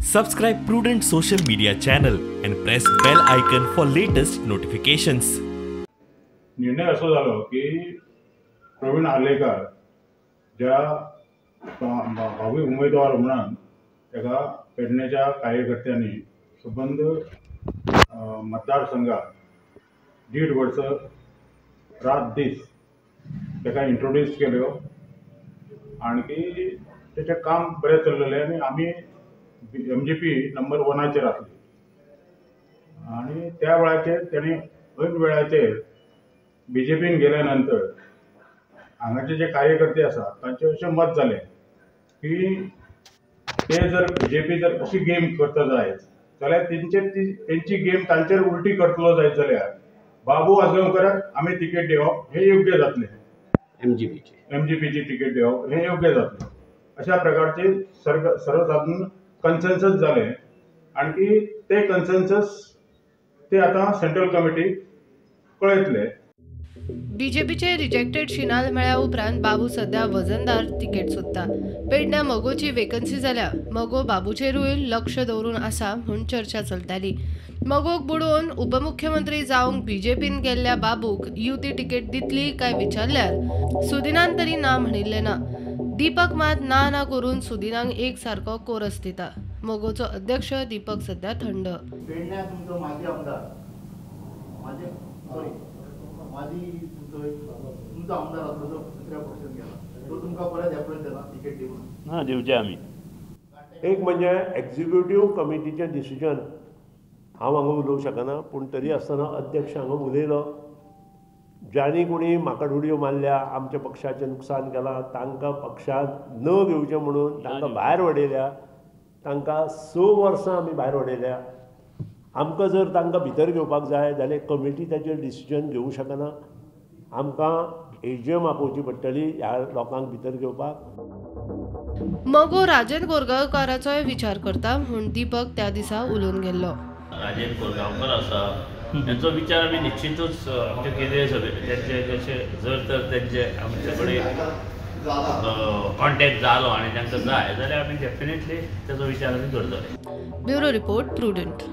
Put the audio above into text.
Subscribe Prudent social media channel and press bell icon for latest notifications. निर्णय असो झालो की प्रवीण आर्लेकर ज्या भावी उमेदवार म्हणून त्याला पेडणेच्या कार्यकर्त्यांनी संबंध मतदारसंघात 1.5 वर्ष रात दीस त्याला इंट्रोड्यूस केलो आणि त्याचे काम बरे चाललेले आणि आम्ही MGP नंबर 1 आसली आणि त्या वेळाचेर त्यांनी ऐन वेळाचेर BJPन गेल्यानंतर हांगाचे जे कार्यकर्ते आसा तांचे अशें मत जालें की ते जर BJP जर अशी गेम करता जायत जाल्यार तेंची गेम तांचेर उलटी करतलो जायत जाल्यार बाबू आजगांवकराक आमी तिकेट दिवप हे योग्य जातलें. MGPची तिकेट दिवप हे योग्य जातलें. अशा प्रकारचे सर्वसाधारण कन्सेन्सस जाले आणि ते कन्सेन्सस ते आता सेंट्रल कमिटीक कळयतले. बीजेपीचे रिजेक्टेड शिनाल मेळ्या उपरांत बाबू सध्या वजनदार तिकेट सोदता. पेडण्या मगोची वेकन्सी जाल्या मगो बाबूचेरूय लक्ष दवरून आसा म्हूण चर्चा चलताली. मगोक बुडोवन उपमुख्यमंत्री जावंक बीजेपीन गेल्ल्या बाबूक युती तिकेट दितली काय विचारल्यार सुदिनान तरी ना म्हणिल्लें ना. दीपक मात ना करून सुदिनांक एक सारको कोरस दिता. मगोचो अध्यक्ष दीपक सध्या थंड. पेडण्या तुमचो माजी आमदार तुमचा आमदार असलो जो दुसऱ्या पक्षात गेला तो तुमका परत एपॉइंट दिला तिकेट दिवून हां दिवचे आमी. एक म्हणजे एक्झिक्युटिव्ह कमिटीचें डिसिजन हांव हांगा उलोवंक शकना पूण तरी आसतना अध्यक्ष हांगा उलयलो ज्यांनी कोणी म्हाका धुडयो मारल्या आमच्या पक्षाचें नुकसान केलां तांकां पक्षांत न घेवचें म्हणून तांकां भायर उडयल्या. तांकां 6 वर्सां आमी भायर उडयल्या. आमकां जर तांकां भितर घेवपाक जाय जाल्यार कमिटी ताचेर डिसिजन घेवंक शकना. आमकां AGM आपोवची पडटली ह्या लोकांक भितर घेवपाक. मगो राजेंद्र कोरगांवकाराचोय विचार करता म्हूण दीपक त्या दिसा उलोवन गेल्लो. राजेंद्र कोरगांवकर आसा त्यांचो विचार आमी निश्चितूच आमचे केंद्रीय सभेत त्यांचे जशे जर तर त्यांचे आमचे कडेन कॉन्टॅक्ट जालो आनी तांकां जाय जाल्यार आमी डेफिनेटली त्याचो विचार आमी करतले. Bureau report prudent.